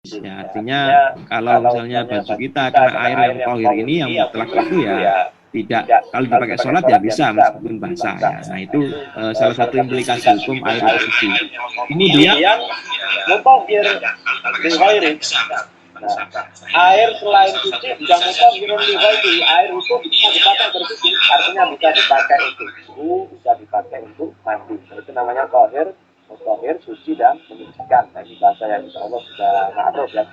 Ya, artinya kalau misalnya baju kita kena air yang tohir ini yang mutlak itu ya tidak, kalau dipakai sholat ya bisa meskipun basah ya. Nah itu salah satu implikasi hukum air itu suci. Kemudian Kemudian mutahhir li ghairi. Nah, air selain suci juga mutahhirun li ghairi. Air itu bisa dipakai bersuci, artinya bisa dipakai untuk wudu, bisa dipakai untuk mandi. Nah, itu namanya tahir, mutahhir, suci dan menyucikan. Nah, ini bahasa yang insya Allah sudah ma'ruf ya.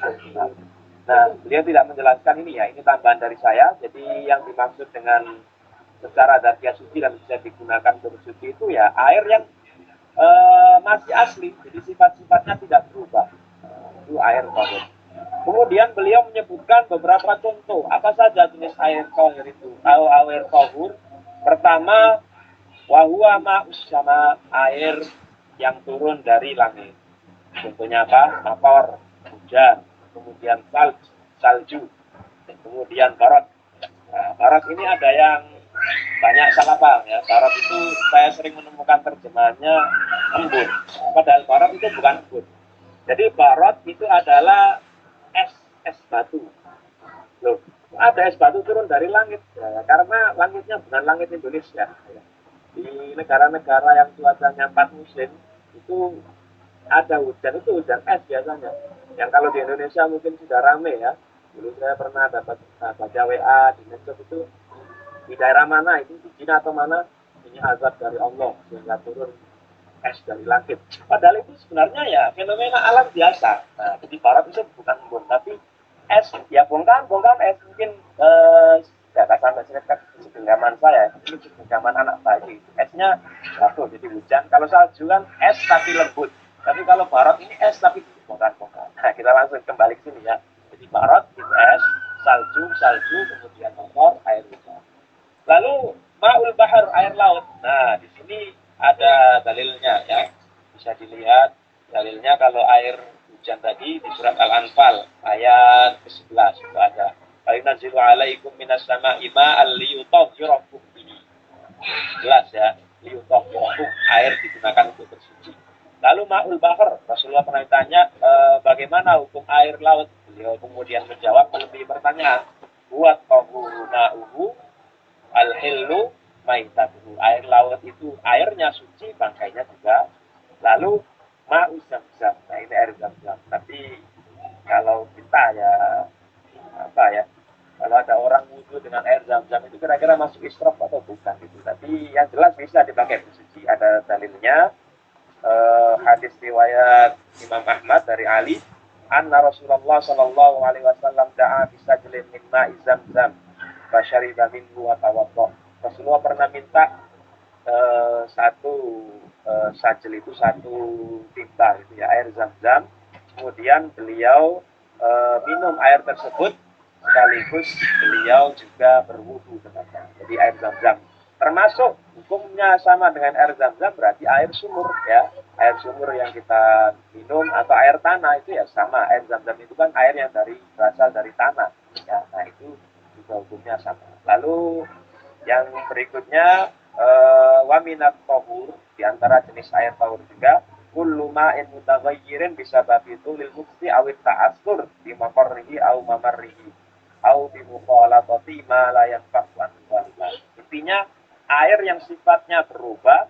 Nah, beliau tidak menjelaskan ini ya, ini tambahan dari saya. Jadi yang dimaksud dengan secara dzatiyah suci dan bisa digunakan bersuci itu ya air yang masih asli, jadi sifat-sifatnya tidak berubah. Itu air tahir. Kemudian beliau menyebutkan beberapa contoh apa saja jenis air tahir itu. Air tahur pertama, wahwa ma'us sama air yang turun dari langit. Contohnya apa? Mator, hujan, kemudian salju, kemudian barat. Nah, barat ini ada yang banyak salah paham ya. Barat itu saya sering menemukan terjemahannya embun. Padahal barat itu bukan embun. Jadi barat itu adalah es batu. Loh, ada es batu turun dari langit ya, karena langitnya bukan langit Indonesia. Ya. Di negara-negara yang cuacanya 4 musim itu ada hujan, itu hujan es biasanya. Yang kalau di Indonesia mungkin sudah rame ya. Dulu saya pernah dapat baca WA di medsos itu di daerah mana itu di Cina atau mana ini azab dari Allah sehingga turun es dari langit. Padahal itu sebenarnya ya fenomena alam biasa. Nah, di barat itu bukan embun tapi es ya bongkahan es mungkin ya sampai segenggaman saya ini segenggaman anak bayi esnya jatuh jadi hujan. Kalau salju kan es tapi lembut, tapi kalau barat ini es tapi bongkahan. Nah, kita langsung kembali ke sini ya. Jadi barat itu es, salju kemudian motor air hujan. Lalu ma'ul bahar, air laut. Nah, di sini ada dalilnya ya. Bisa dilihat dalilnya kalau air hujan tadi di surat Al-Anfal ayat ke-11 itu ada. Fayunazzilu alaikum minas sama'i ma'al liyutahhirakum bihi. Jelas ya, liyutahhirakum, air digunakan untuk bersuci. Lalu ma'ul bahar, Rasulullah pernah ditanya bagaimana hukum air laut. Beliau kemudian menjawab melebihi pertanyaan. Buat tahuru ma'uhu al-hillu maitatuhu. Air laut itu airnya suci, bangkainya juga. Lalu ma'u zam-zam. Nah, ini air zam-zam. Tapi kalau kita ya apa ya? Kalau ada orang wudhu dengan air zam-zam itu kira-kira masuk israf atau bukan gitu. Tapi yang jelas bisa dipakai bersuci. Ada dalilnya hadis riwayat Imam Ahmad dari Ali anna Rasulullah sallallahu alaihi wasallam da'a bisajlin min ma'i zam-zam fasyariba minhu wa tawaddah. Rasulullah pernah minta satu sajel itu satu timba gitu ya, air zam-zam. Kemudian beliau minum air tersebut sekaligus beliau juga berwudu dengannya. Jadi air zam-zam termasuk hukumnya sama dengan air zam-zam berarti air sumur ya. Air sumur yang kita minum atau air tanah itu ya sama. Air zam-zam itu kan air yang berasal dari tanah. Ya, nah itu juga hukumnya sama. Lalu yang berikutnya waminat tohur, di antara jenis air tahur juga kullu ma'in mutaghayyirin bisa babitu lil mukti awit ta'asur di mamarrihi au mamarrihi au bi mukhalatati ma la yanfa'u an. Intinya air yang sifatnya berubah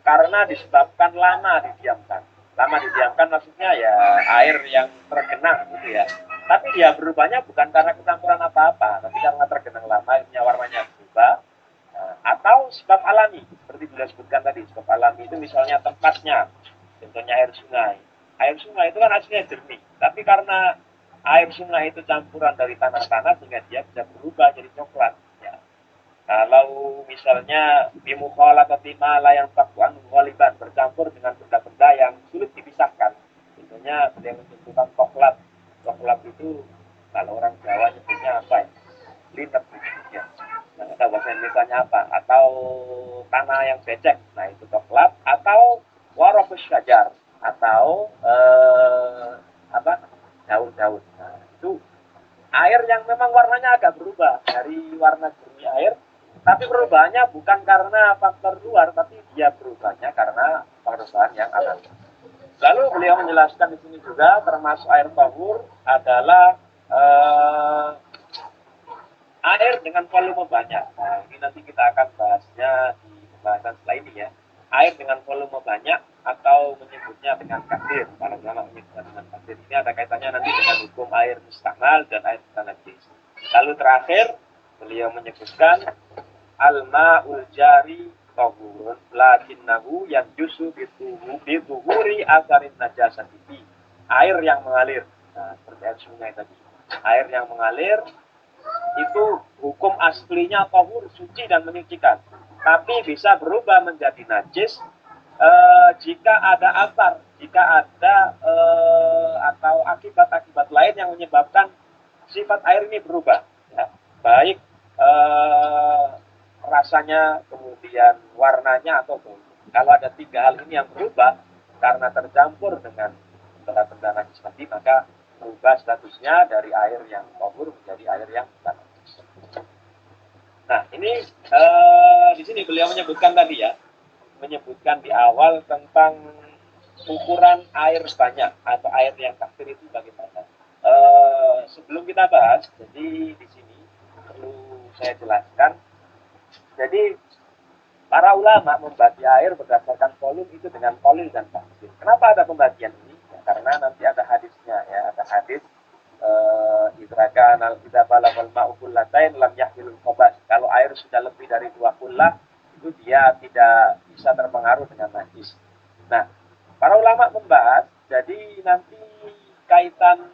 karena disebabkan lama didiamkan. Lama didiamkan maksudnya ya air yang tergenang gitu ya. Tapi dia berubahnya bukan karena campuran apa-apa, tapi karena tergenang lama, warnanya berubah. Atau sebab alami, seperti beliau sebutkan tadi, sebab alami itu misalnya tempatnya, contohnya air sungai. Air sungai itu kan aslinya jernih, tapi karena air sungai itu campuran dari tanah-tanah sehingga dia bisa berubah jadi coklat. Ya. Kalau misalnya bimukhalatati ma la yang fakuan ghaliban bercampur dengan benda-benda yang sulit dipisahkan. Contohnya beliau menentukan coklat. Coklat itu kalau orang Jawa nyebutnya apa ya? Linet ya. Nah, kita bahasa Indonesia apa? Atau tanah yang becek. Nah, itu coklat atau warofus syajar atau apa? Daun-daun. Nah, itu air yang memang warnanya agak berubah dari warna jernih air, tapi perubahannya bukan karena faktor luar, tapi dia berubahnya karena perubahan yang alami. Lalu beliau menjelaskan di sini juga termasuk air tahur adalah air dengan volume banyak. Nah, ini nanti kita akan bahasnya di pembahasan setelah ini ya. Air dengan volume banyak atau menyebutnya dengan kathir. Para ulama menyebutnya dengan kathir. Ini ada kaitannya nanti dengan hukum air mustakmal dan air najis. Lalu terakhir beliau menyebutkan al-ma'ul jari tahurun lakinnahu yang yusu bituhuri asarin najasati. Air yang mengalir. Nah, seperti air sungai tadi. Air yang mengalir itu hukum aslinya tahur, suci dan menyucikan. Tapi bisa berubah menjadi najis jika ada asar, jika ada atau akibat-akibat lain yang menyebabkan sifat air ini berubah. Ya. Baik rasanya, kemudian warnanya atau bau. Kalau ada tiga hal ini yang berubah karena tercampur dengan benda-benda najis tadi, maka berubah statusnya dari air yang tahur menjadi air yang bukan najis. Nah, ini di sini beliau menyebutkan tadi ya, menyebutkan di awal tentang ukuran air banyak atau air yang kathir itu bagaimana. Sebelum kita bahas, jadi di sini perlu saya jelaskan. Jadi para ulama membagi air berdasarkan volume itu dengan kolil dan kasir. Kenapa ada pembagian ini? Ya, karena nanti ada hadisnya ya, ada hadis idza balaghal ma'u kullatain lam yahmilul khabas. Kalau air sudah lebih dari 2 kullah itu dia tidak bisa terpengaruh dengan najis. Nah, para ulama membahas, jadi nanti kaitan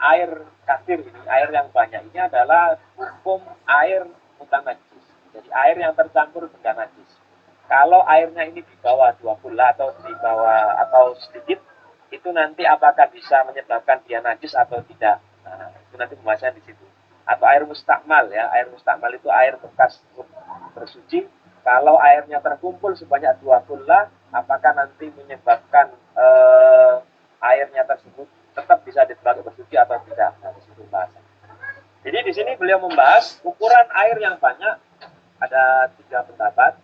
air kasir ini, air yang banyak ini adalah hukum air mutanajis. Jadi air yang tercampur benda najis. Kalau airnya ini di bawah 2 kullah atau di bawah atau sedikit, itu nanti apakah bisa menyebabkan dia najis atau tidak. Nah, itu nanti pembahasan di situ. Atau air mustakmal ya, air mustakmal itu air bekas bersuci. Kalau airnya terkumpul sebanyak 2 kullah, apakah nanti menyebabkan airnya tersebut tetap bisa dipakai bersuci atau tidak. Nah, di situ pembahasan. Jadi di sini beliau membahas ukuran air yang banyak, ada 3 pendapat.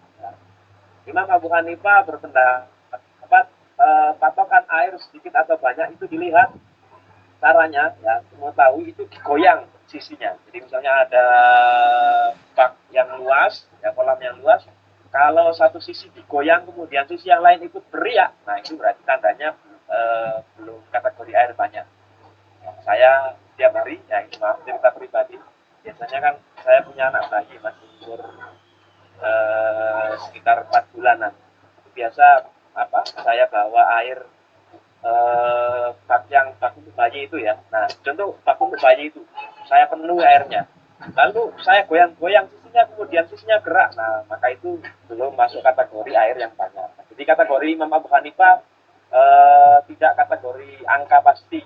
Imam Abu Hanifah berpendapat patokan air sedikit atau banyak itu dilihat caranya ya, mengetahui itu digoyang sisinya. Jadi misalnya ada bak yang luas, ya kolam yang luas, kalau satu sisi digoyang kemudian sisi yang lain ikut beriak, nah itu berarti tandanya belum kategori air banyak. Ya, saya tiap hari, ya ini maaf cerita pribadi, biasanya kan saya punya anak bayi masih umur sekitar 4 bulanan. Biasa saya bawa air bak untuk bayi itu ya. Nah, contoh bak untuk bayi itu saya penuhi airnya. Lalu saya goyang-goyang sisinya, kemudian sisinya gerak. Nah, maka itu belum masuk kategori air yang banyak. Jadi kategori Imam Abu Hanifah tidak kategori angka pasti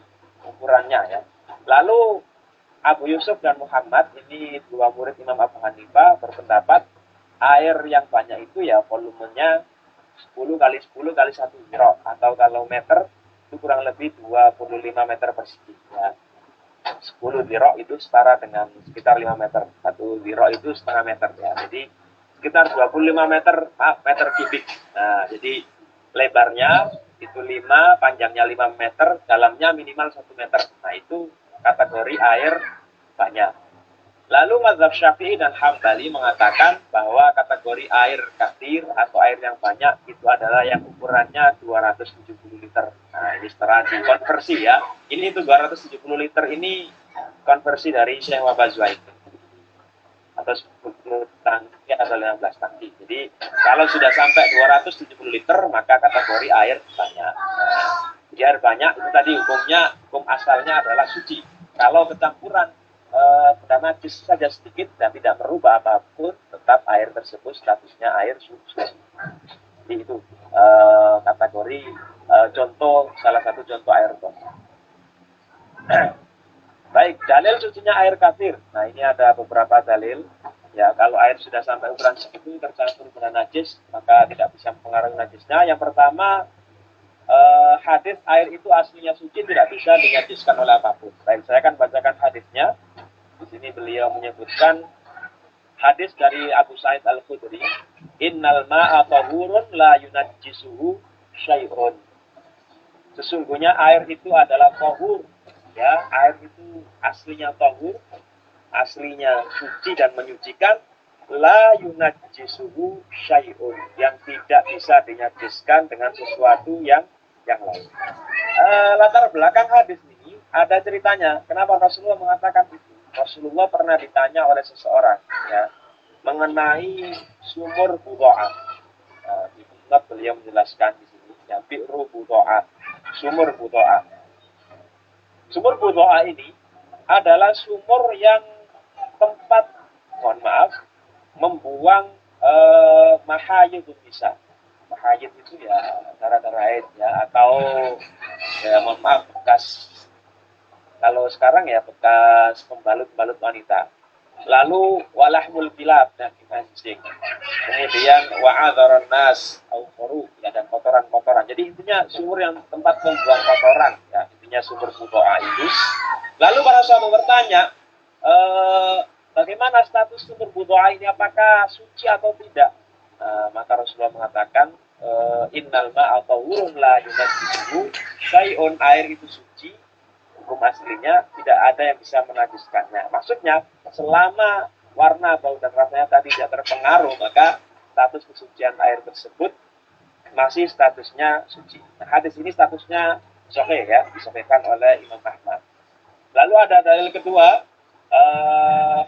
ukurannya ya. Lalu Abu Yusuf dan Muhammad, ini 2 murid Imam Abu Hanifah, berpendapat air yang banyak itu ya volumenya 10 kali 10 kali 1 ziro, atau kalau meter itu kurang lebih 25 meter persegi ya. 10 ziro itu setara dengan sekitar 5 meter. 1 ziro itu setengah meter ya. Jadi sekitar 25 meter kubik. Nah, jadi lebarnya itu 5, panjangnya 5 meter, dalamnya minimal 1 meter. Nah, itu kategori air banyak. Lalu mazhab Syafi'i dan Hambali mengatakan bahwa kategori air kathir atau air yang banyak itu adalah yang ukurannya 270 liter. Nah, ini setelah dikonversi ya. Ini itu 270 liter ini konversi dari Syekh Wabazwa itu. Atau 10 tangki atau 15 tangki. Jadi kalau sudah sampai 270 liter maka kategori air banyak. Nah, jadi air banyak itu tadi hukum asalnya adalah suci. Kalau kecampuran benda najis saja sedikit dan tidak merubah apapun, tetap air tersebut statusnya air suci. Jadi itu kategori salah satu contoh air dosa. Baik, dalil sucinya air kathir. Nah, ini ada beberapa dalil. Ya, kalau air sudah sampai ukuran segitu tercampur benda najis, maka tidak bisa mempengaruhi najisnya. Yang pertama, hadis air itu aslinya suci, tidak bisa dinajiskan oleh apapun. Baik, saya akan bacakan hadisnya. Di sini beliau menyebutkan hadis dari Abu Sa'id Al-Khudri, innal ma'a tahurun la yunajjisuhu syai'un. Sesungguhnya air itu adalah tahur, ya, air itu aslinya tahur, aslinya suci dan menyucikan. La yunajjisuhu syai'un, yang tidak bisa dinajiskan dengan sesuatu yang lain. Latar belakang hadis ini ada ceritanya. Kenapa Rasulullah mengatakan itu? Rasulullah pernah ditanya oleh seseorang, ya, mengenai sumur Budo'ah. Di Musnad beliau menjelaskan di sini, ya, bi'ru Budo'ah, sumur Budo'ah. Sumur Budo'ah ini adalah sumur yang tempat, mohon maaf, membuang mahayid bisa. Mahayid itu ya darah-darah haid, ya, atau ya mohon maaf, bekas, kalau sekarang ya bekas pembalut-balut wanita. Lalu walahmul kilab, dan anjing. Kemudian wa'adharan nas au khoru, ya, dan kotoran-kotoran. Jadi intinya sumur yang tempat membuang kotoran, ya, intinya sumur Budo'ah itu. Lalu para sahabat bertanya, bagaimana status sumur Budo'ah ini, apakah suci atau tidak? Maka Rasulullah mengatakan, innal ma'a tahurun la yunajjisuhu syai'un, air itu suci, hukum aslinya tidak ada yang bisa menajiskannya. Maksudnya, selama warna, bau, dan rasanya tadi tidak terpengaruh, maka status kesucian air tersebut masih statusnya suci. Nah, hadis ini statusnya sahih, ya, disahihkan oleh Imam Ahmad. Lalu ada dalil kedua,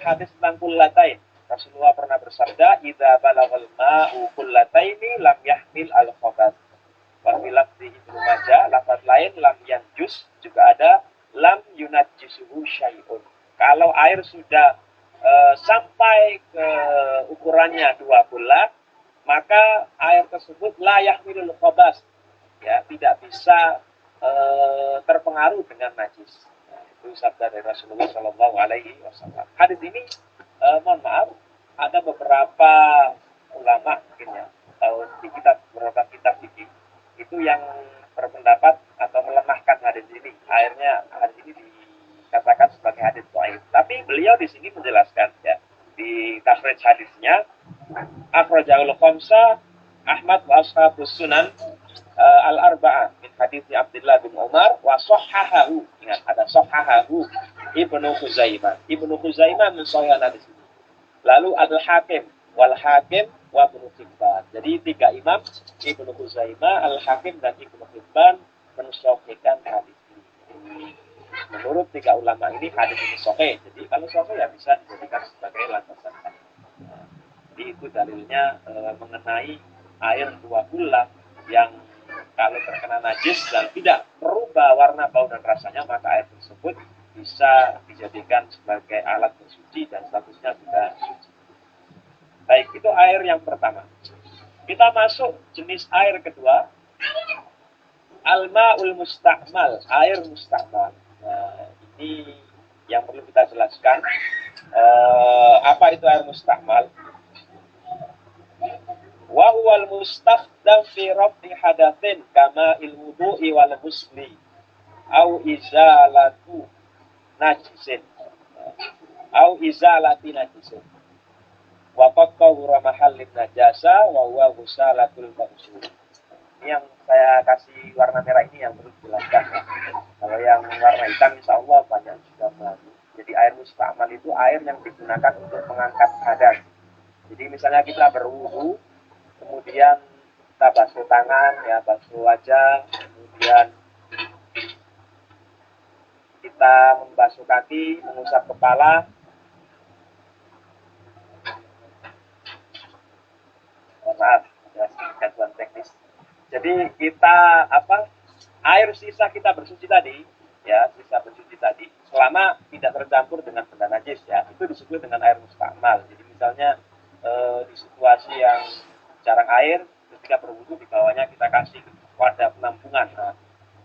hadis tentang kullatain. Rasulullah pernah bersabda, idza balaghal ma'u kullataini lam yahmil al-khabath. Wa fi lafzi Ibnu Majah, lafaz lain lam yanjus, juga ada lam yunajjisuhu syai'un. Kalau air sudah sampai ke ukurannya 2 kullat, maka air tersebut la yahmilul khabath, ya, tidak bisa terpengaruh dengan najis. Nah, itu sabda dari Rasulullah Shallallahu Alaihi Wasallam. Hadis ini, mohon maaf, ada beberapa ulama mungkin, ya, atau di beberapa kitab fikih itu yang berpendapat atau melemahkan hadis ini. Akhirnya hadis ini dikatakan sebagai hadis dhaif. Tapi beliau di sini menjelaskan, ya, di takhrij hadisnya, akhrajahul khamsa Ahmad wa ashabus sunan al-arba'ah min hadits Abdullah bin Umar wa sahhahahu. Ingat, ada sahhahahu Ibnu Khuzaimah. Ibnu Khuzaimah mensahihkan hadis ini. Lalu Al-Hakim wal Hakim wa Ibnu Hibban. Jadi 3 imam, Ibnu Khuzaimah, Al-Hakim, dan Ibnu Hibban, mensahihkan hadis ini. Menurut 3 ulama ini hadis ini sahih. Jadi kalau sahih, ya, bisa dijadikan sebagai landasan. Jadi itu dalilnya mengenai air 2 kullat yang kalau terkena najis dan tidak merubah warna, bau, dan rasanya, maka air tersebut bisa dijadikan sebagai alat bersuci dan statusnya sudah suci. Baik, itu air yang pertama. Kita masuk jenis air kedua, al-ma'ul musta'mal, air musta'mal. Nah, ini yang perlu kita jelaskan. Apa itu air musta'mal? Wa huwal mustafdam fi raf'i hadatsin kama il-wudu'i wal ghusli au izalatu najisin au izalati najisin wa qad tahura mahallin najasa wa huwa ghusalatul maghsul. Ini yang saya kasih warna merah ini yang perlu dijelaskan, ya. Kalau yang warna hitam insyaallah banyak sudah baru. Jadi air musta'mal itu air yang digunakan untuk mengangkat hadas. Jadi misalnya kita berwudu, kemudian kita basuh tangan, ya, basuh wajah, kemudian kita membasuh kaki, mengusap kepala. Maaf, ada gangguan teknis. Jadi kita air sisa kita bersuci tadi, ya, sisa bersuci tadi, selama tidak tercampur dengan benda najis, ya, itu disebut dengan air musta'mal. Jadi misalnya di situasi yang jarang air, ketika berwudu di bawahnya kita kasih wadah penampungan. Nah,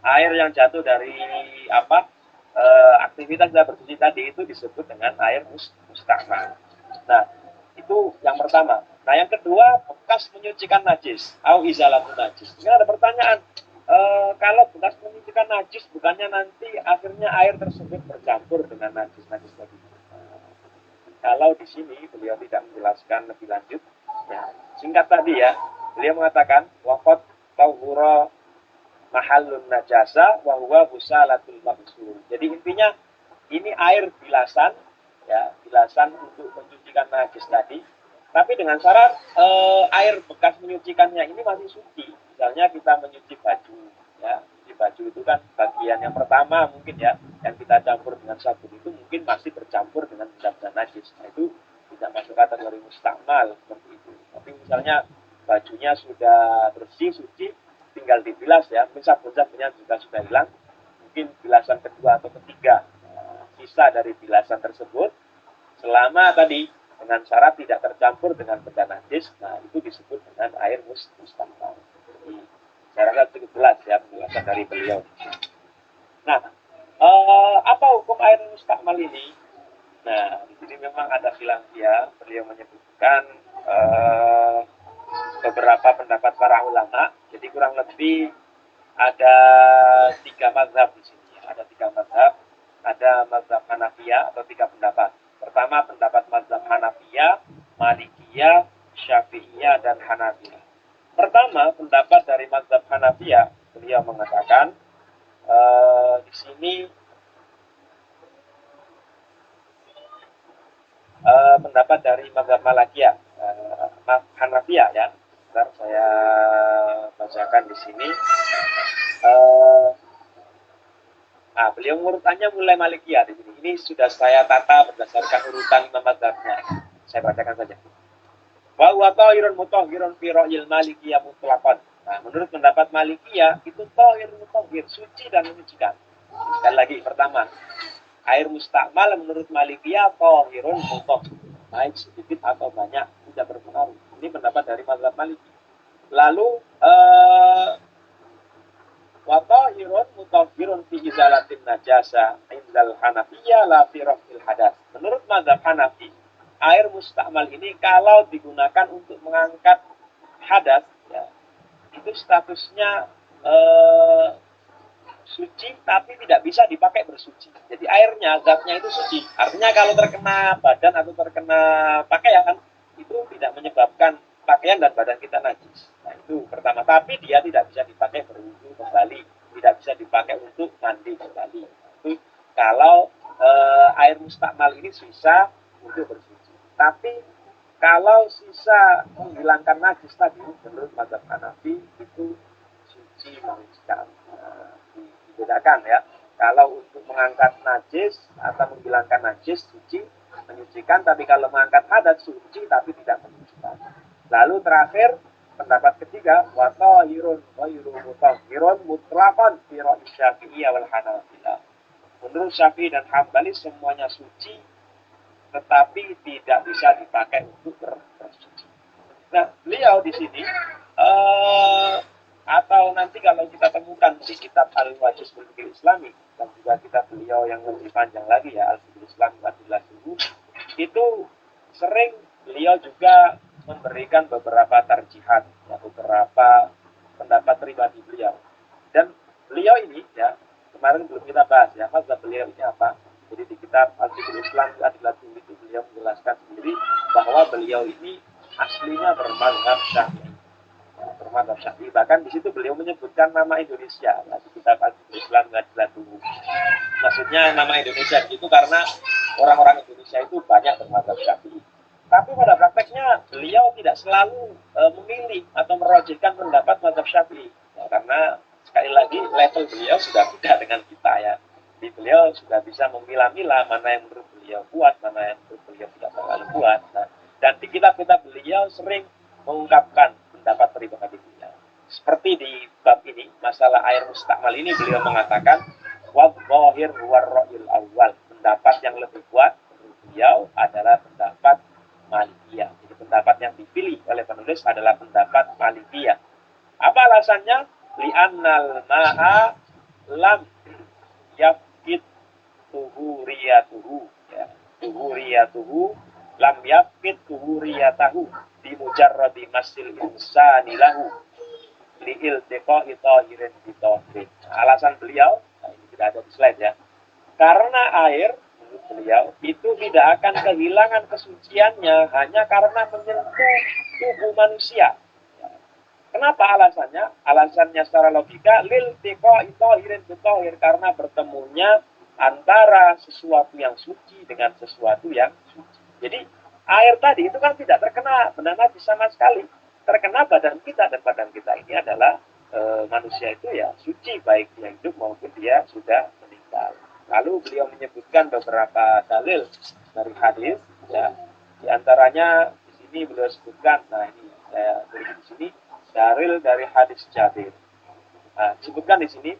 air yang jatuh dari aktivitas kita bersuci tadi itu disebut dengan air musta'mal. Nah, itu yang pertama. Nah, yang kedua, bekas menyucikan najis, au izalatu najis. Ini ada pertanyaan, kalau bekas menyucikan najis, bukannya nanti akhirnya air tersebut bercampur dengan najis-najis tadi? Kalau di sini beliau tidak menjelaskan lebih lanjut, ya, singkat tadi, ya, beliau mengatakan waqad tahura mahallun najasa wa huwa busalatul maghsul. Jadi intinya ini air bilasan, ya, bilasan untuk mencucikan najis tadi. Tapi dengan syarat air bekas menyucikannya ini masih suci. Misalnya kita menyuci baju, ya, di baju itu kan bagian yang pertama mungkin ya, yang kita campur dengan sabun itu mungkin masih bercampur dengan benda-benda najis. Nah, itu tidak masuk kategori mustakmal seperti itu. Tapi misalnya bajunya sudah bersih, suci, tinggal dibilas ya, mungkin sabun-sabunnya juga sudah hilang, mungkin bilasan kedua atau ketiga, sisa dari bilasan tersebut, selama tadi dengan syarat tidak tercampur dengan benda najis, nah itu disebut dengan air mustakmal. Jadi saya rasa cukup jelas ya penjelasan dari beliau. Nah, apa hukum air mustakmal ini? Nah, di sini memang ada khilafiyah. Beliau menyebutkan beberapa pendapat para ulama. Jadi kurang lebih ada 3 mazhab di sini. Ada 3 mazhab. Ada mazhab Hanafiyah atau 3 pendapat. Pertama pendapat mazhab Hanafiyah, Malikiyah, Syafi'iyah, dan Hanabiyah. Pertama pendapat dari mazhab Hanafiyah, beliau mengatakan di sini pendapat dari mazhab Malikiyah, Hanafiyah ya. Bentar saya bacakan di sini. Beliau urutannya mulai Malikiyah di sini. Ini sudah saya tata berdasarkan urutan mazhabnya. Saya bacakan saja. Wa huwa tahirun mutahhirun fi ra'yil Malikiyah mutlaqan. Nah, menurut pendapat Malikiyah itu tahir mutahhir, suci dan menyucikan. Sekali lagi, pertama, air mustakmal menurut Malikiyah tahirun mutahhir. Baik sedikit atau banyak tidak berpengaruh. Ini pendapat dari mazhab Maliki. Lalu wa tahirun mutahhirun fi izalatin najasa indal Hanafiyah la fi raf'il hadas. Menurut mazhab Hanafi, air mustakmal ini kalau digunakan untuk mengangkat hadas, ya, itu statusnya suci tapi tidak bisa dipakai bersuci. Jadi airnya, zatnya itu suci. Artinya kalau terkena badan atau terkena pakaian, itu tidak menyebabkan pakaian dan badan kita najis. Nah, itu pertama. Tapi dia tidak bisa dipakai berwudu kembali, tidak bisa dipakai untuk mandi kembali. Itu kalau air mustakmal ini sisa untuk bersuci. Tapi kalau sisa menghilangkan najis tadi, menurut mazhab Hanafi itu suci menyucikan. Dibedakan ya. Kalau untuk mengangkat najis atau menghilangkan najis suci menyucikan, tapi kalau mengangkat hadas suci tapi tidak menyucikan. Lalu terakhir pendapat ketiga, wa tahirun ghairu mutahhirun mutlaqan fi ra'yi Syafi'iyah wal Hanafilah. Menurut Syafi'i dan Hambali semuanya suci tetapi tidak bisa dipakai untuk bersuci. Nah, beliau di sini atau nanti kalau kita temukan di kitab Al-Wajiz bil Fiqh Islami dan juga kitab beliau yang lebih panjang lagi ya Al-Fiqh Islami Adillah Subuh, itu sering beliau juga memberikan beberapa tarjihan, ya, beberapa pendapat pribadi beliau. Dan beliau ini ya kemarin belum kita bahas ya mazhab beliau ini apa. Jadi di kitab Al-Fiqh Islam Adillah Subuh itu beliau menjelaskan sendiri bahwa beliau ini aslinya bermazhab Syafi'i. Bermadzhab Syafi'i. Bahkan di situ beliau menyebutkan nama Indonesia. Nah, di kitab Islam Gadilatu. Maksudnya nama Indonesia itu karena orang-orang Indonesia itu banyak bermadzhab Syafi'i. Tapi pada prakteknya beliau tidak selalu memilih atau merojihkan pendapat mazhab Syafi'i. Ya, karena sekali lagi level beliau sudah beda dengan kita ya. Jadi beliau sudah bisa memilah-milah mana yang menurut beliau kuat, mana yang menurut beliau tidak terlalu kuat. Nah, dan di kitab-kitab beliau sering mengungkapkan pendapat pribadi beliau. Seperti di bab ini, masalah air mustakmal ini beliau mengatakan wadh-dhahir huwa ar-ra'yul awwal. Pendapat yang lebih kuat menurut beliau adalah pendapat Malikiyah. Jadi pendapat yang dipilih oleh penulis adalah pendapat Malikiyah. Apa alasannya? Li'annal ma'a lam yafqid tuhuriyatuhu, ya. Tuhuriyatuhu lam yafqid tuhuriyatahu di mujarradi masil insani lahu li'il tiqa'i tahirin bitahirin. Alasan beliau, nah ini tidak ada di slide ya, karena air menurut beliau itu tidak akan kehilangan kesuciannya hanya karena menyentuh tubuh manusia. Kenapa alasannya? Alasannya secara logika lil tiqa'i tahirin bitahir, karena bertemunya antara sesuatu yang suci dengan sesuatu yang suci. Jadi air tadi itu kan tidak terkena benda najis sama sekali. Terkena badan kita, dan badan kita ini adalah manusia itu ya suci, baik dia hidup maupun dia sudah meninggal. Lalu beliau menyebutkan beberapa dalil dari hadis, ya. Di antaranya di sini beliau sebutkan, nah ini saya tulis di sini, dalil dari hadis Jabir. Nah, disebutkan di sini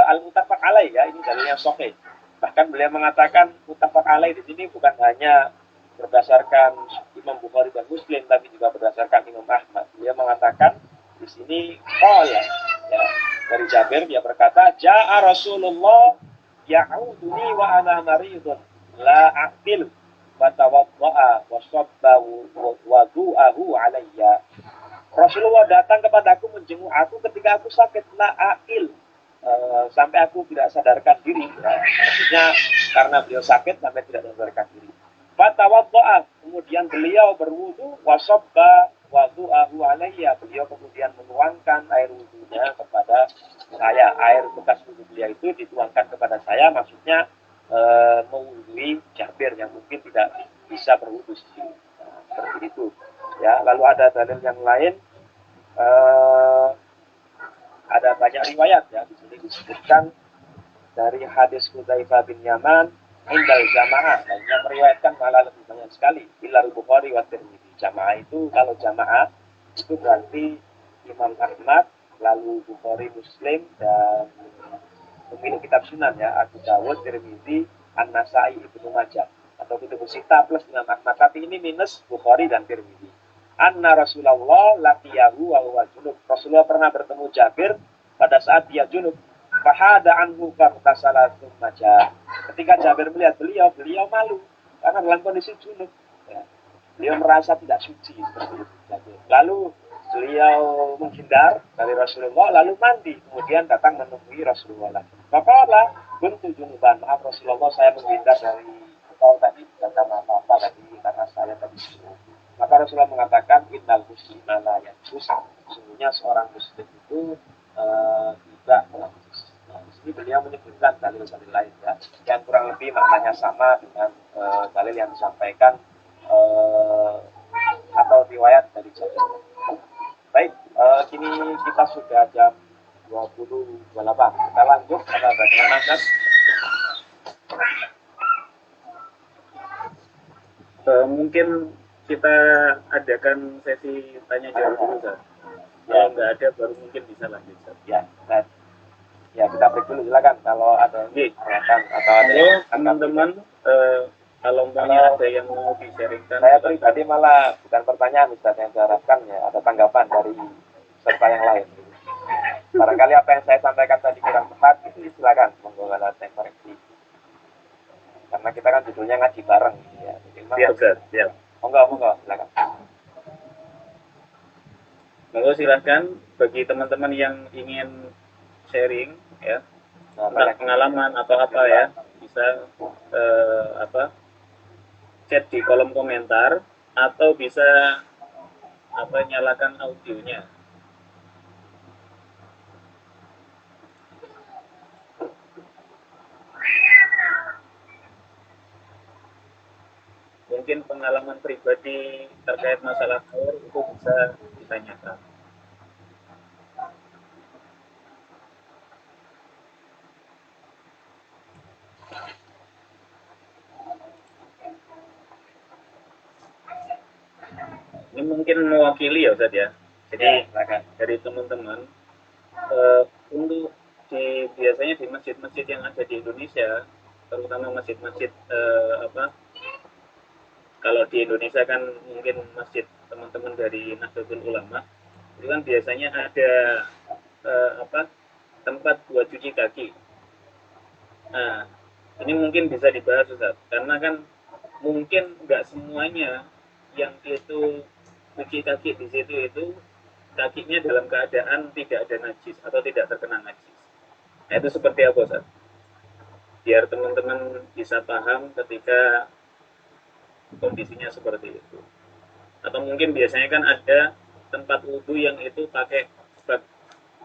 al-muttafaq alaih, ya, ini dalilnya sahih. Bahkan beliau mengatakan muttafaq alaih di sini bukan hanya berdasarkan Imam Bukhari dan Muslim, tapi juga berdasarkan Imam Ahmad. Beliau mengatakan di sini qala, ya, dari Jabir dia berkata, "Ja'a Rasulullah ya'uduni wa ana maridun la aqil wa tawadda'a wa sabba wudu'ahu alayya." Rasulullah datang kepadaku, menjenguk aku ketika aku sakit, la'ail, sampai aku tidak sadarkan diri. Maksudnya karena beliau sakit sampai tidak sadarkan diri. Fatawaddo'a, kemudian beliau berwudu, wasabba wadu'ahu alayya, beliau kemudian menuangkan air wudunya kepada saya. Air bekas wudu beliau itu dituangkan kepada saya, maksudnya mewudui Jabir yang mungkin tidak bisa berwudu sendiri. Nah, seperti itu. Ya, lalu ada dalil yang lain, ada banyak riwayat, ya, di sini disebutkan dari hadis Hudzaifah bin Yaman indal jamaah, dan yang meriwayatkan malah lebih banyak sekali, ilal Bukhari wa Tirmidzi. Jamaah itu kalau jamaah itu berarti Imam Ahmad, lalu Bukhari, Muslim, dan pemilik kitab Sunan, ya, Abu Dawud, Tirmidzi, An-Nasai, Ibnu Majah, atau Kutubus Sittah plus Imam Ahmad. Tapi ini minus Bukhari dan Tirmidzi. Anna Rasulullah laqiyahu wa huwa junub. Rasulullah pernah bertemu Jabir pada saat dia junub. Fahada anhu fartasala tsumma jaa. Ketika Jabir melihat beliau, beliau malu karena dalam kondisi junub. Ya. Beliau merasa tidak suci seperti itu, Jabir. Lalu beliau menghindar dari Rasulullah, lalu mandi, kemudian datang menemui Rasulullah. Maka buntu junuban, maaf Rasulullah, saya menghindar dari engkau tadi bukan karena apa-apa tadi, karena saya tadi junub. Maka Rasulullah mengatakan, innal muslimah la yanjus, sesungguhnya seorang muslim itu tidak menajis. Nah, di sini beliau menyebutkan dalil-dalil lain, ya, yang kurang lebih maknanya sama dengan dalil yang disampaikan atau riwayat dari Jabir. Baik, kini kita sudah jam 20.28. Kita lanjut, ada bagaimana, Mas? Mungkin kita adakan sesi tanya jawab dulu, Sir. Kalau nggak ada, baru mungkin bisa lanjut, Sir. Ya, ya, kita break dulu, silakan. Kalau ada yang tanyakan atau ada yang teman-teman, kalau umpamanya ada yang mau di-sharingkan, saya pribadi malah bukan pertanyaan, Ustaz, yang saya harapkan, ya, ada tanggapan dari serta yang lain. Barangkali apa yang saya sampaikan tadi kurang tepat, itu silakan, monggo kalau ada yang koreksi. Karena kita kan judulnya ngaji bareng, ya. Siap, Sir. Siap. Monggo, silakan. Monggo silakan bagi teman-teman yang ingin sharing, ya, tentang pengalaman atau apa, ya, bisa chat di kolom komentar atau bisa nyalakan audionya. Mungkin pengalaman pribadi terkait masalah air itu bisa ditanyakan. Ini mungkin mewakili, ya, Ustaz, ya. Jadi dari teman-teman, untuk biasanya di masjid-masjid yang ada di Indonesia, terutama masjid-masjid kalau di Indonesia kan mungkin masjid teman-teman dari Nahdlatul Ulama, itu kan biasanya ada tempat buat cuci kaki. Nah, ini mungkin bisa dibahas, Ustaz, karena kan mungkin nggak semuanya yang itu cuci kaki di situ itu kakinya dalam keadaan tidak ada najis atau tidak terkena najis. Nah, itu seperti apa, Ustaz? Biar teman-teman bisa paham ketika kondisinya seperti itu. Atau mungkin biasanya kan ada tempat wudhu yang itu pakai bak,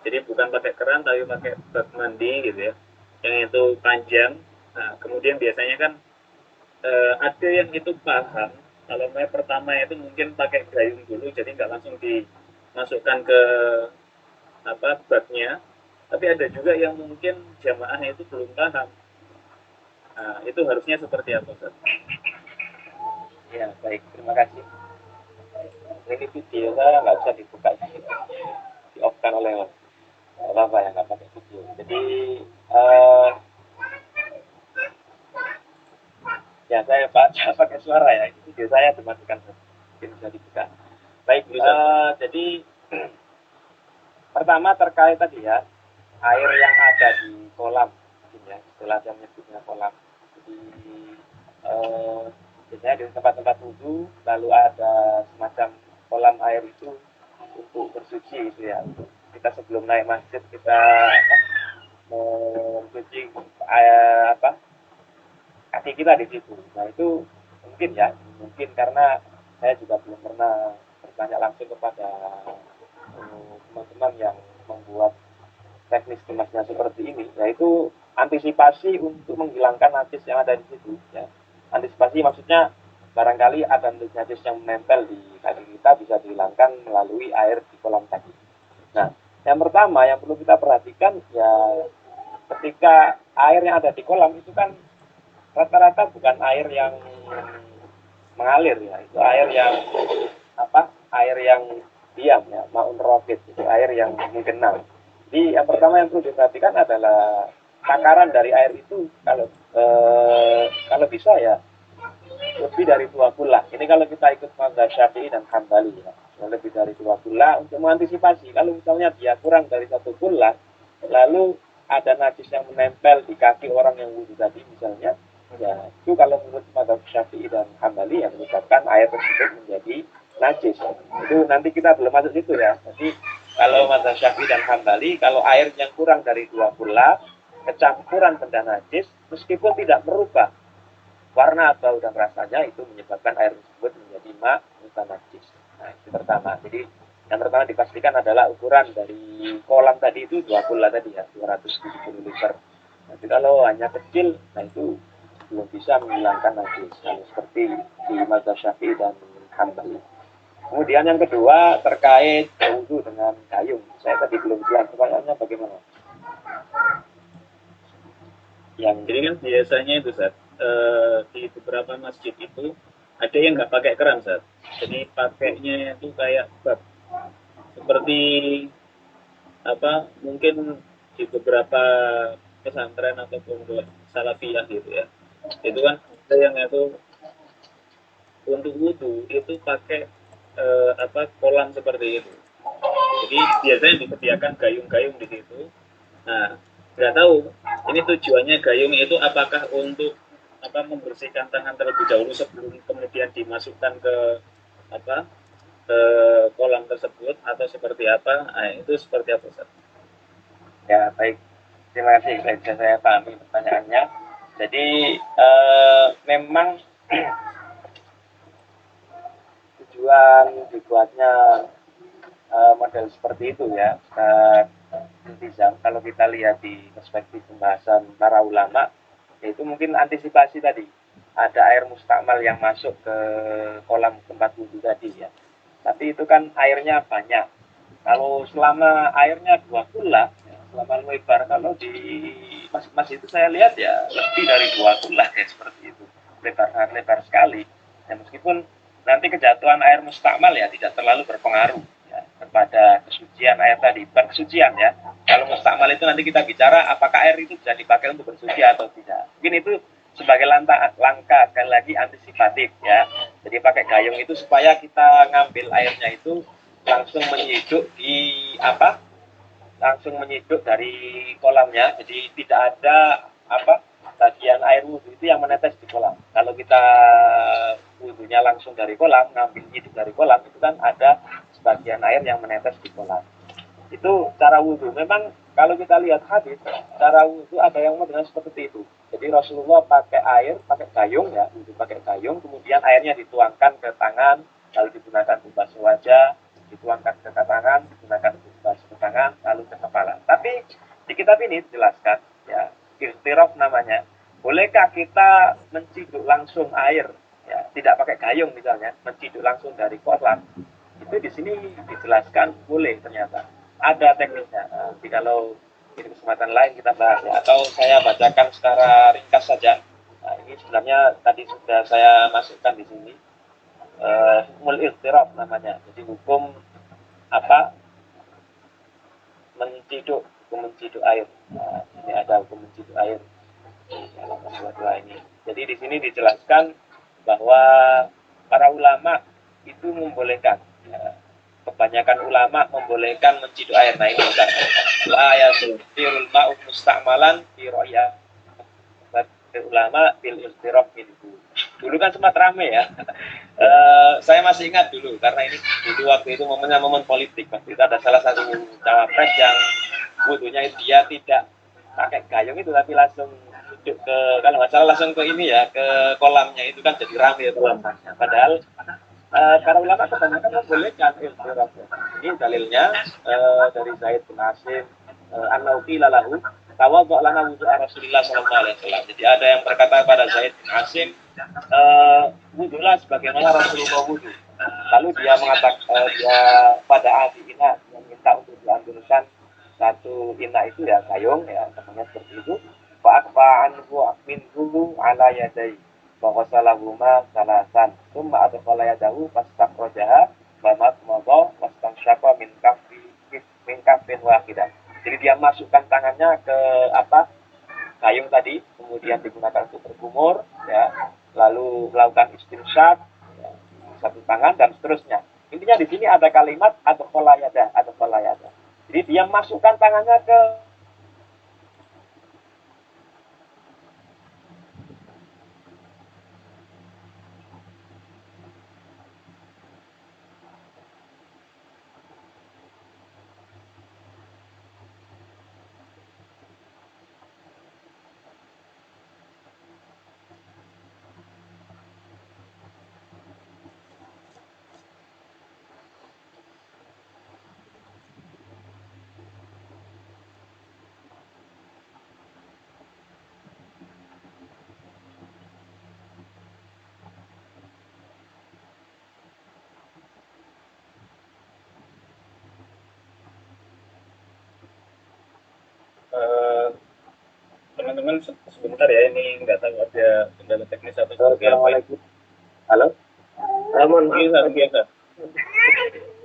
jadi bukan pakai keran tapi pakai bak mandi gitu ya, yang itu panjang. Nah kemudian biasanya kan ada yang itu paham kalau yang pertama itu mungkin pakai gayung dulu, jadi nggak langsung dimasukkan ke apa baknya, tapi ada juga yang mungkin jamaahnya itu belum paham. Nah itu harusnya seperti apa Ustaz? Ya, baik. Terima kasih. Ini video saya nggak bisa dibuka, di off-kan oleh Mas. Nggak apa-apa ya, nggak pakai video. Jadi, ya saya baca pakai suara ya. Ini video saya dimasukkan, mungkin bisa dibuka. Baik, jadi pertama terkait tadi ya, air yang ada di kolam, mungkin ya, istilah yang menyebutnya kolam. Jadi, biasanya di tempat-tempat wudhu lalu ada semacam kolam air itu untuk bersuci gitu ya, untuk kita sebelum naik masjid kita mencuci kaki kita di situ. Nah itu mungkin ya, mungkin karena saya juga belum pernah bertanya langsung kepada teman-teman yang membuat teknis kemasnya seperti ini, yaitu antisipasi untuk menghilangkan najis yang ada di situ ya. Antisipasi maksudnya barangkali ada najis yang menempel di kaki kita bisa dihilangkan melalui air di kolam tadi. Nah, yang pertama yang perlu kita perhatikan ya, ketika air yang ada di kolam itu kan rata-rata bukan air yang mengalir ya, itu air yang air yang diam ya, maun rokit, itu air yang menggenang. Jadi yang pertama yang perlu diperhatikan adalah takaran dari air itu, kalau bisa ya lebih dari 2 kula. Ini kalau kita ikut mazhab Syafi'i dan Hambali ya, lebih dari 2 kula untuk mengantisipasi. Kalau misalnya dia kurang dari 1 kula, lalu ada najis yang menempel di kaki orang yang wudhu tadi misalnya, ya itu kalau menurut mazhab Syafi'i dan Hambali yang menyebabkan air tersebut menjadi najis. Itu nanti kita belum masuk situ ya. Jadi kalau mazhab Syafi'i dan Hambali, kalau air yang kurang dari 2 kula kecampuran benda najis, meskipun tidak merubah warna bau dan rasanya, itu menyebabkan air tersebut menjadi bukan najis. Nah itu pertama. Jadi yang pertama dipastikan adalah ukuran dari kolam tadi itu 2 kula tadi ya, 270 liter. Tapi kalau hanya kecil, nah itu belum bisa menghilangkan najis. Nah, seperti di mazhab Syafi'i dan Hambali. Kemudian yang kedua terkait wudhu dengan gayung. Saya tadi belum jelas, pertanyaannya bagaimana? Jadi kan biasanya itu Ustaz, di beberapa masjid itu ada yang nggak pakai keran Ustaz. Jadi pakainya itu kayak bak, seperti apa, mungkin di beberapa pesantren atau pondok salafiyah gitu ya, itu kan ada yang itu untuk wudhu itu pakai kolam seperti itu. Jadi biasanya disediakan gayung-gayung di situ. Nah nggak tahu ini tujuannya gayung itu apakah untuk membersihkan tangan terlebih dahulu sebelum kemudian dimasukkan ke kolam tersebut atau seperti apa. Nah, itu seperti apa Ustaz? Ya baik, terima kasih, baik, saya pahami pertanyaannya. Jadi memang tujuan dibuatnya model seperti itu ya, Intizam, kalau kita lihat di perspektif pembahasan para ulama, yaitu mungkin antisipasi tadi, ada air mustakmal yang masuk ke kolam tempat wudhu tadi ya. Tapi itu kan airnya banyak. Kalau selama airnya 2 kula, ya, selama lebar, kalau di masjid itu saya lihat ya lebih dari 2 kula ya, seperti itu. Lebar sekali. Ya, meskipun nanti kejatuhan air mustakmal ya tidak terlalu berpengaruh ya, kepada kesucian air tadi, bukan kesucian ya. Kalau mustakmal itu nanti kita bicara apakah air itu bisa dipakai untuk bersuci atau tidak. Mungkin itu sebagai langkah sekali lagi antisipatif ya. Jadi pakai gayung itu supaya kita ngambil airnya itu langsung menyiduk langsung menyiduk dari kolamnya. Jadi tidak ada bagian air wudhu itu yang menetes di kolam. Kalau kita wudhunya langsung dari kolam, ngambil nyiduk dari kolam, itu kan ada sebagian air yang menetes di kolam. Itu cara wudhu. Memang kalau kita lihat hadis, cara wudhu ada yang model seperti itu. Jadi Rasulullah pakai air, pakai gayung ya, wudhu pakai gayung, kemudian airnya dituangkan ke tangan, lalu digunakan untuk basuh wajah, dituangkan ke tangan, digunakan untuk basuh tangan, lalu ke kepala. Tapi di kitab ini dijelaskan, ya, ikhtiraf namanya. Bolehkah kita menciduk langsung air, ya, tidak pakai gayung misalnya, menciduk langsung dari kolam? Itu di sini dijelaskan boleh ternyata. Ada teknisnya. Jadi kalau ini kesempatan lain kita bahas ya, atau saya bacakan secara ringkas saja. Nah, ini sebenarnya tadi sudah saya masukkan di sini. Hukmul ikhtiraf namanya. Jadi hukum apa? Menciduk air. Nah, ini ada hukum menciduk air dalam dua ini. Jadi di sini dijelaskan bahwa para ulama itu membolehkan. Ya, kebanyakan ulama membolehkan menciduk air. Nah ini bukan la yasirul ma'u musta'malan fi ra'ya ulama bil iltiraf minhu. Dulu kan sempat rame ya. Saya masih ingat dulu karena ini dulu waktu itu momennya momen politik. Waktu itu ada salah satu cawapres yang butuhnya dia tidak pakai gayung itu tapi langsung duduk ke, kalau nggak salah langsung ke ini ya, ke kolamnya itu kan jadi rame itu. Padahal para ulama kebanyakan membolehkan iltiraf. Ini dalilnya dari Zaid bin Asim an-Naufi lalahu tawadhu lana wudu Rasulullah sallallahu alaihi wasallam. Jadi ada yang berkata pada Zaid bin Asim, wudulah sebagaimana Rasulullah wudu. Lalu dia mengatakan dia pada ahli ina yang minta untuk diambilkan satu ina itu ya gayung ya namanya seperti itu. Fa'akfa anhu minhu ala yadai bahwa salahuma salasan summa adkhala yadahu fastakhrajaha wa madmadha wastanshaqa min kafin wahidah. Jadi dia masukkan tangannya ke apa gayung tadi, kemudian digunakan untuk berkumur, ya, lalu melakukan istinsyaq ya, satu tangan dan seterusnya. Intinya di sini ada kalimat adkhala yada. Jadi dia masukkan tangannya ke teman-teman sebentar ya, ini nggak tahu ada kendala teknis atau seperti apa. Halo? Mohon maaf. Biasa.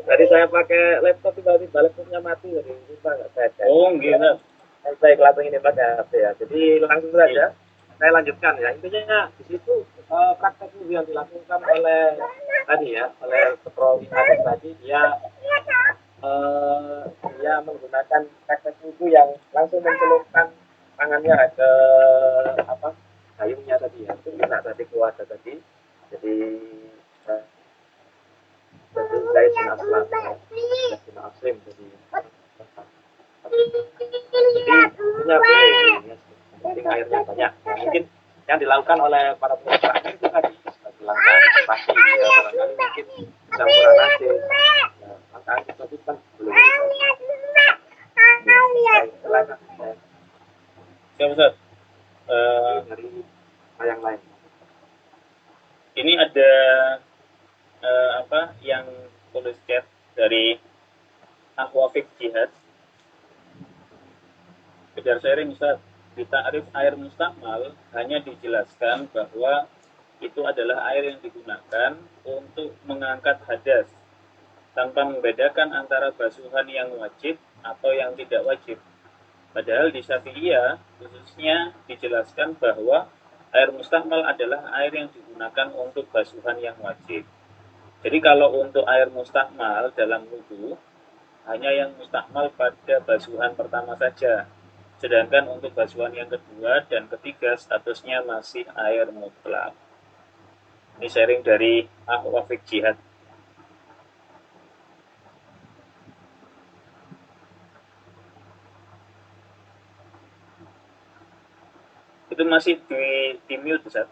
Tadi saya pakai laptop tiba-tiba laptopnya mati jadi lupa nggak saya. Oh, gitu. Saya langsung ini pakai HP ya. Jadi langsung saja saya lanjutkan ya. Intinya di situ praktek yang dilakukan oleh tadi ya, oleh perawi hadis tadi dia menggunakan praktek wudhu yang langsung mencelupkan tangannya ke apa gayungnya tadi ya. Itu bisa tadi keluar tadi. Jadi Zaid bin Aslam jadi punya boleh ya, penting airnya banyak ya, mungkin yang dilakukan oleh para pengusaha itu tadi sebagai langkah pasti ya, barangkali mungkin campuran nasi langkah itu kan belum Ya, Ustaz. dari yang lain Ini ada apa yang tulis chat dari Ahwafik Jihad. Kejar sharing Ustaz, di ta'rif air mustakmal hanya dijelaskan bahwa itu adalah air yang digunakan untuk mengangkat hadas tanpa membedakan antara basuhan yang wajib atau yang tidak wajib. Padahal di Syafi'iyah khususnya dijelaskan bahwa air mustakmal adalah air yang digunakan untuk basuhan yang wajib. Jadi kalau untuk air mustakmal dalam wudu hanya yang mustakmal pada basuhan pertama saja. Sedangkan untuk basuhan yang kedua dan ketiga statusnya masih air mutlak. Ini sharing dari Ahwafik Jihad. Itu masih di mute Ustaz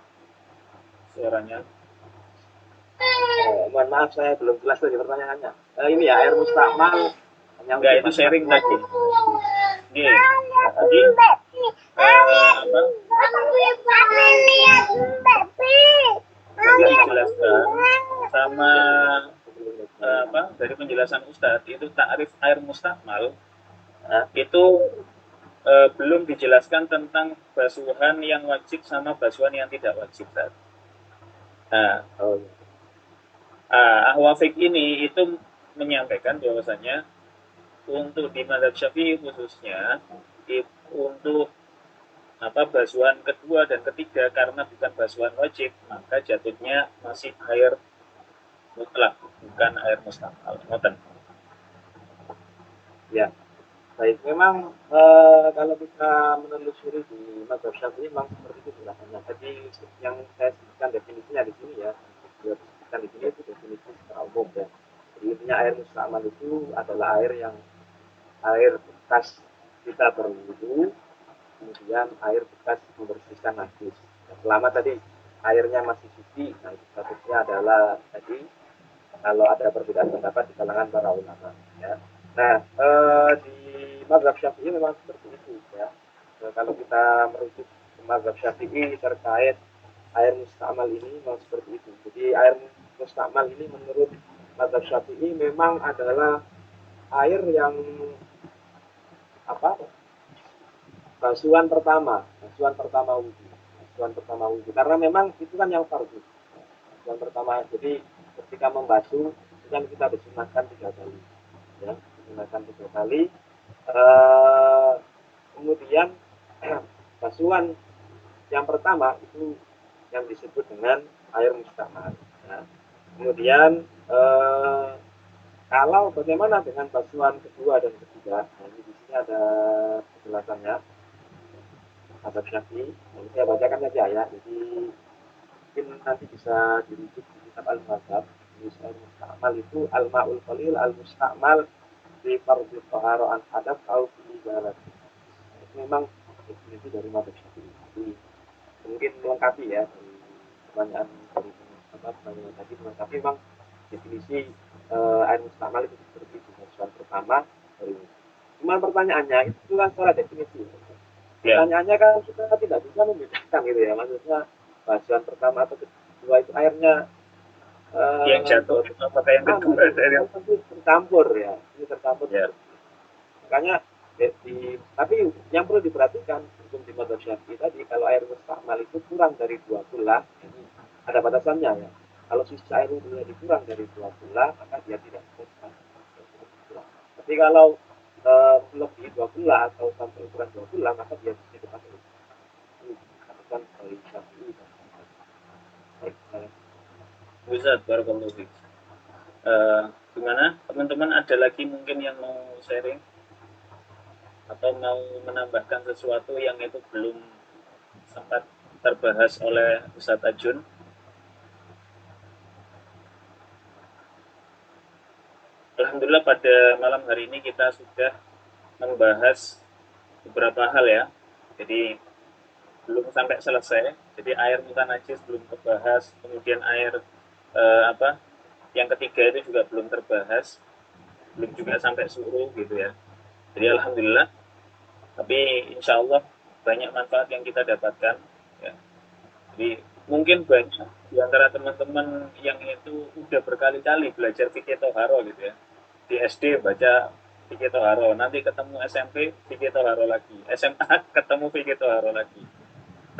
suaranya. Mohon maaf saya belum jelas tadi pertanyaannya. Ini ya air mustakmal hanya Enggak, untuk itu sharing masyarakat tadi. wajib. Oke, jadi apa? Tadi dijelaskan sama apa dari penjelasan Ustadz itu takrif air mustakmal itu belum dijelaskan tentang basuhan yang wajib sama basuhan yang tidak wajib. Nah, Oh, iya. Ahwafik ini itu menyampaikan bahwasanya untuk di mazhab Syafi'i khususnya untuk apa basuhan kedua dan ketiga karena bukan basuhan wajib maka jatuhnya masih air mutlak bukan air mustakmal. Ngoten. Ya, baik. Memang kalau kita menelusuri di mazhab Syafi'i memang seperti itu penjelasannya. Jadi yang saya sebutkan definisinya di sini ya, yang sebutkan di sini itu definisi secara umum ya. Jadi intinya air mustakmal itu adalah air bekas kita berwudu, kemudian air bekas membersihkan najis. Nah, selama tadi airnya masih suci, nah itu statusnya adalah tadi kalau ada perbedaan pendapat di kalangan para ulama. Ya. Nah, di mazhab Syafi'i memang seperti itu. Ya. Kalau kita merujuk ke mazhab Syafi'i terkait air mustakmal ini memang seperti itu. Jadi air mustakmal ini menurut mazhab Syafi'i memang adalah air yang apa? Basuhan pertama wudhu. Karena memang itu kan yang fardu. Basuhan pertama. Jadi ketika membasuh itu kan kita disunahkan 3 kali. Ya, disunahkan 3 kali. Kemudian basuhan yang pertama itu yang disebut dengan air mustakmal. Nah, kemudian kalau bagaimana dengan basuhan kedua dan ketiga? Nah, ini di sini ada penjelasannya. Mazhab Syafi'i. Nah, saya bacakan saja ya. Jadi mungkin nanti bisa dirujuk di kitab Al-Mazhab. Air mustakmal itu al-ma'ul qalil al-mustakmal di fardhu thahara an hadath au fi ibarat. Itu memang definisi dari mazhab Syafi'i. Jadi mungkin melengkapi ya dari pertanyaan dari pertanyaan tadi melengkapi memang definisi air mustakmal itu seperti itu. Soal pertama dari cuma pertanyaannya itu kan secara definisi. Pertanyaannya kan kita tidak bisa membedakan gitu ya, maksudnya basuhan pertama atau kedua itu airnya Yang jatuh itu apakah yang kedua itu pasti tercampur ya, ini tercampur. Ya. Makanya tapi yang perlu diperhatikan hukum di mazhab Syafi'i tadi kalau air mustakmal itu kurang dari 2 kula, ini ada batasannya ya. Kalau sisa air wudhunya dikurang dari 2 kula maka dia tidak sah. Tapi kalau lebih 2 kula atau sampai ukuran 2 kula maka dia bisa dipakai. Ini batasan dari Syafi'i. Baik, Ustaz, barakallahu fiik. Gimana? Teman-teman ada lagi mungkin yang mau sharing atau mau menambahkan sesuatu yang itu belum sempat terbahas oleh Ustadz Ajun? Alhamdulillah pada malam hari ini kita sudah membahas beberapa hal ya. Jadi belum sampai selesai. Jadi air muka najis belum terbahas, kemudian air yang ketiga itu juga belum terbahas, belum juga sampai suruh gitu ya. Jadi alhamdulillah. Tapi insya Allah banyak manfaat yang kita dapatkan. Ya. Jadi mungkin banyak di antara teman-teman yang itu udah berkali-kali belajar fikih toharo gitu ya. Di SD baca fikih toharo, nanti ketemu SMP fikih toharo lagi, SMA ketemu fikih toharo lagi.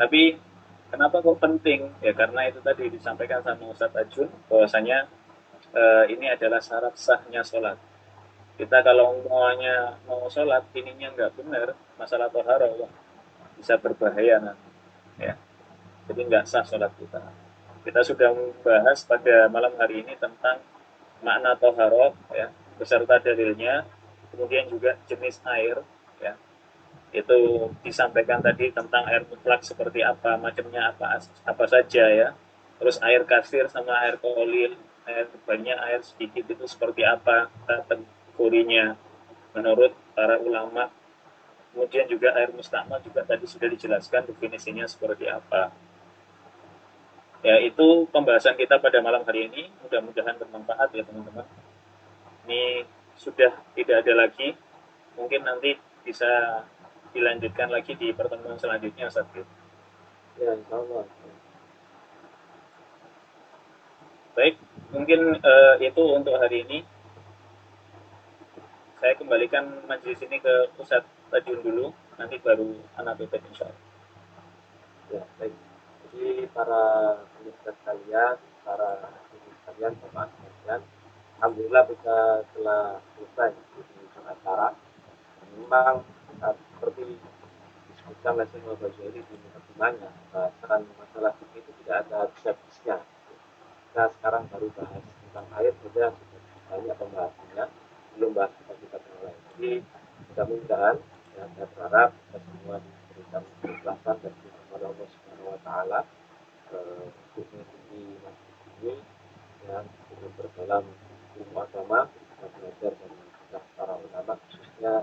Tapi kenapa kok penting? Ya karena itu tadi disampaikan sama Ustadz Ajun bahwasanya ini adalah syarat sahnya sholat. Kita kalau semuanya mau sholat ininya nggak benar, masalah toharo bisa berbahaya nanti. Ya. Jadi nggak sah sholat kita. Kita sudah membahas pada malam hari ini tentang makna toharo, ya, beserta dalilnya, kemudian juga jenis air, ya, itu disampaikan tadi tentang air mutlak seperti apa, macamnya apa saja ya. Terus air kasir sama air kolil, air banyak, air sedikit itu seperti apa kategorinya menurut para ulama. Kemudian juga air mustakmal juga tadi sudah dijelaskan definisinya seperti apa. Ya, itu pembahasan kita pada malam hari ini. Mudah-mudahan bermanfaat ya teman-teman. Ini sudah tidak ada lagi. Mungkin nanti bisa dilanjutkan lagi di pertemuan selanjutnya, Ustaz. Ya, insya Allah. Baik, mungkin itu untuk hari ini. Saya kembalikan majelis ini ke Ustadz Tajun dulu, nanti baru anak tutup insya Allah. Ya, baik. Jadi para pemirsa sekalian, para hadirin sekalian, Bapak sekalian, alhamdulillah kita telah selesai di acara. Memang seperti disebutkan oleh Syekh Al-Ghazali di mukadimahnya, bahkan masalah itu tidak ada habis-habisnya. Kita sekarang baru bahas tentang air saja sudah banyak pembahasannya, belum bahas kita yang lain. Jadi mudah-mudahan ya, saya berharap kita semua diberikan keikhlasan dan kepada Allah Subhanahu Wa Taala untuk mengikuti masjid ini dan dengan berdalam ilmu agama kita belajar dari para ulama khususnya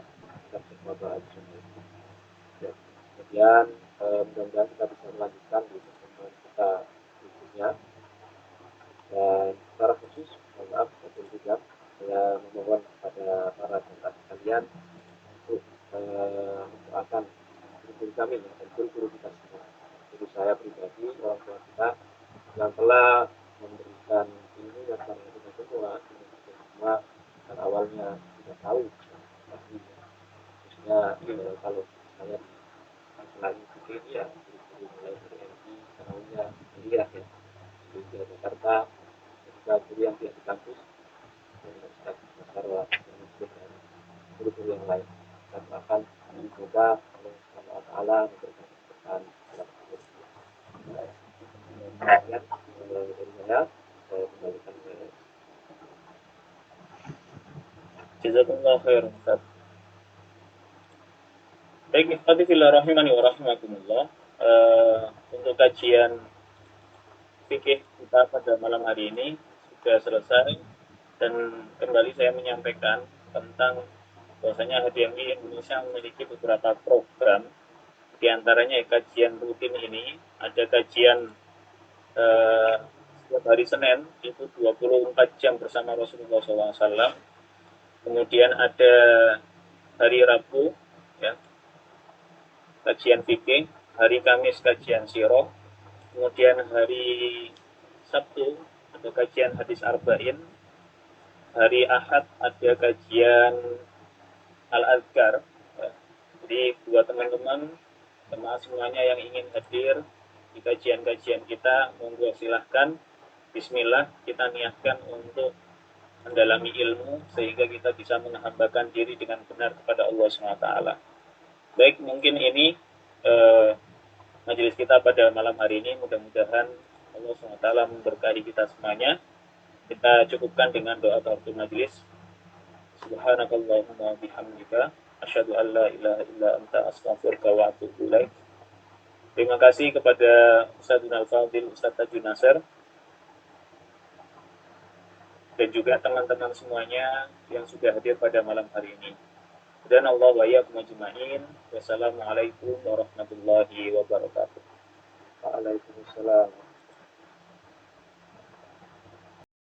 kita semua belajar ya. Kemudian mudah-mudahan kita bisa melanjutkan di pertemuan kita berikutnya. Dan secara khusus, mohon maaf, juga saya memohon kepada para jemaat sekalian untuk mendoakan guru kami ya, dan guru-guru kita semua. Guru saya pribadi, orang tua kita yang telah memberikan ilmu yang kepada kita semua, kita semua dan awalnya tidak tahu pasti khususnya kalau saya di selain itu ya guru-guru mulai dari MI, Sanawiyah, Aliyah ya, di Jakarta, juga guru yang tidak di kampus, Ustaz Nasarwa, dan guru-guru yang lain. Dan akan semoga Allah Subhanahu Wa Taala memberikan keberkahan dalam hidup. Sekian dari saya kembalikan ke Jazakumullah khair, Ustaz. Baik, ikhwati fillah rahimani wa rahimakumullah. Untuk kajian fikih kita pada malam hari ini sudah selesai, dan kembali saya menyampaikan tentang bahwasanya HDMI Indonesia memiliki beberapa program, di antaranya kajian rutin ini, ada kajian setiap hari Senin itu 24 jam bersama Rasulullah SAW. Kemudian ada hari Rabu ya, kajian fikih, hari Kamis kajian sirah, kemudian hari Sabtu ada kajian hadis arba'in, hari Ahad ada kajian al-azkar ya. Jadi buat teman-teman jemaah semuanya yang ingin hadir di kajian-kajian kita, monggo silahkan. Bismillah, kita niatkan untuk mendalami ilmu sehingga kita bisa menghambakan diri dengan benar kepada Allah SWT. Baik, mungkin ini majelis kita pada malam hari ini. Mudah-mudahan Allah SWT memberkahi kita semuanya. Kita cukupkan dengan doa tafatul majelis. Subhanakallahumma bihamdika asyhadu an la ilaha illa anta astaghfiruka wa atubu ilaik. Terima kasih kepada Ustadzul Al-Fadhil Ustadz Tajun Nasir dan juga teman-teman semuanya yang sudah hadir pada malam hari ini. Dan Allah wa iyyakum ajma'in. Wassalamualaikum warahmatullahi wabarakatuh. Waalaikumsalam.